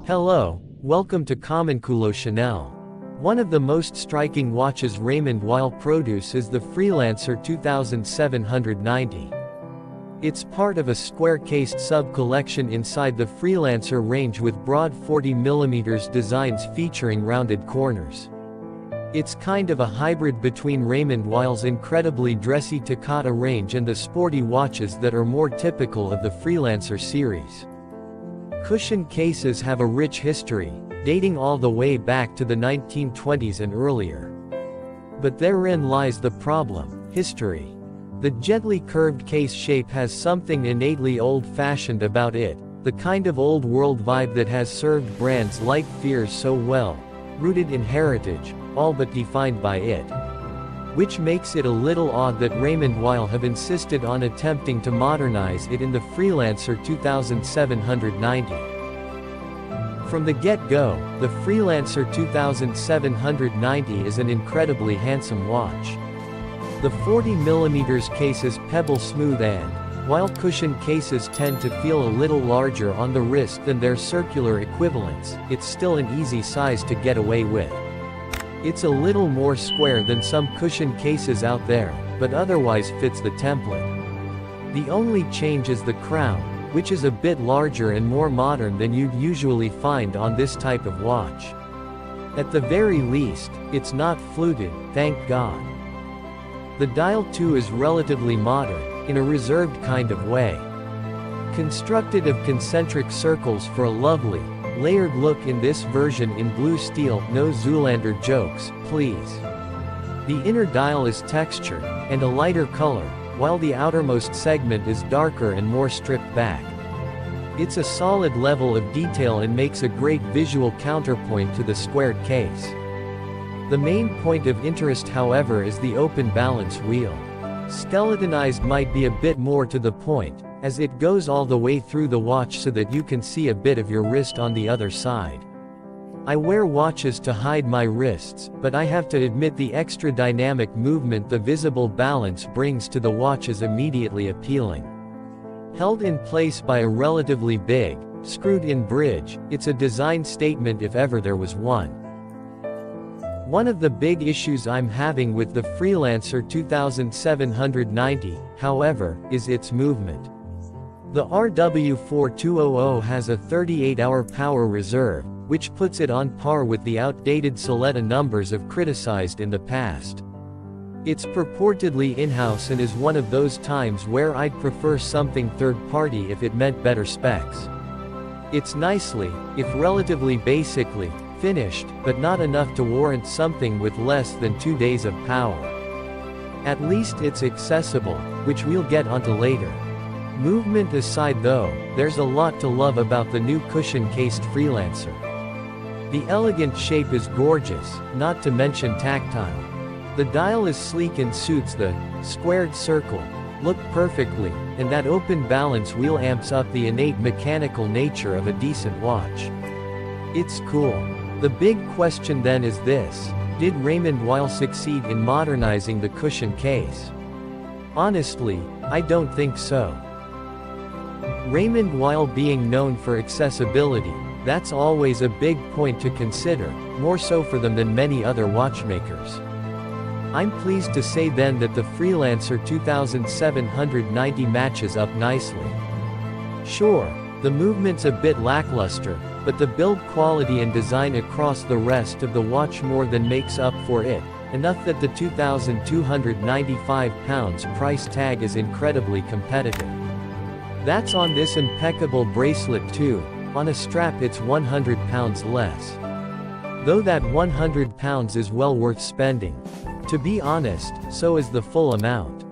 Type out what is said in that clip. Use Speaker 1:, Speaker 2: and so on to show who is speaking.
Speaker 1: Hello, welcome to Comenculo Chanel. One of the most striking watches Raymond Weil produce is the Freelancer 2790. It's part of a square-cased sub-collection inside the Freelancer range with broad 40mm designs featuring rounded corners. It's kind of a hybrid between Raymond Weil's incredibly dressy Takata range and the sporty watches that are more typical of the Freelancer series. Cushion cases have a rich history, dating all the way back to the 1920s and earlier. But therein lies the problem: history. The gently curved case shape has something innately old-fashioned about it, the kind of old-world vibe that has served brands like Fears so well, rooted in heritage, all but defined by it. Which makes it a little odd that Raymond Weil have insisted on attempting to modernize it in the Freelancer 2790. From the get-go, the Freelancer 2790 is an incredibly handsome watch. The 40mm case is pebble smooth and, while cushion cases tend to feel a little larger on the wrist than their circular equivalents, it's still an easy size to get away with. It's a little more square than some cushion cases out there, but otherwise fits the template. The only change is the crown, which is a bit larger and more modern than you'd usually find on this type of watch. At the very least, it's not fluted, thank God. The dial too is relatively modern, in a reserved kind of way. Constructed of concentric circles for a lovely, layered look in this version in blue steel. No Zoolander jokes, please. The inner dial is textured, and a lighter color, while the outermost segment is darker and more stripped back. It's a solid level of detail and makes a great visual counterpoint to the squared case. The main point of interest, however, is the open balance wheel. Skeletonized might be a bit more to the point, as it goes all the way through the watch so that you can see a bit of your wrist on the other side. I wear watches to hide my wrists, but I have to admit the extra dynamic movement the visible balance brings to the watch is immediately appealing. Held in place by a relatively big, screwed-in bridge, it's a design statement if ever there was one. One of the big issues I'm having with the Freelancer 2790, however, is its movement. The RW4200 has a 38-hour power reserve, which puts it on par with the outdated Soletta numbers I've criticized in the past. It's purportedly in-house and is one of those times where I'd prefer something third-party if it meant better specs. It's nicely, if relatively basically, finished, but not enough to warrant something with less than 2 days of power. At least it's accessible, which we'll get onto later. Movement aside though, there's a lot to love about the new cushion-cased Freelancer. The elegant shape is gorgeous, not to mention tactile. The dial is sleek and suits the squared circle look perfectly, and that open balance wheel amps up the innate mechanical nature of a decent watch. It's cool. The big question then is this: did Raymond Weil succeed in modernizing the cushion case? Honestly, I don't think so. Raymond Weil being known for accessibility, that's always a big point to consider, more so for them than many other watchmakers. I'm pleased to say then that the Freelancer 2790 matches up nicely. Sure, the movement's a bit lackluster, but the build quality and design across the rest of the watch more than makes up for it, enough that the £2,295 price tag is incredibly competitive. That's on this impeccable bracelet too. On a strap it's £100 less. Though that £100 is well worth spending. To be honest, so is the full amount.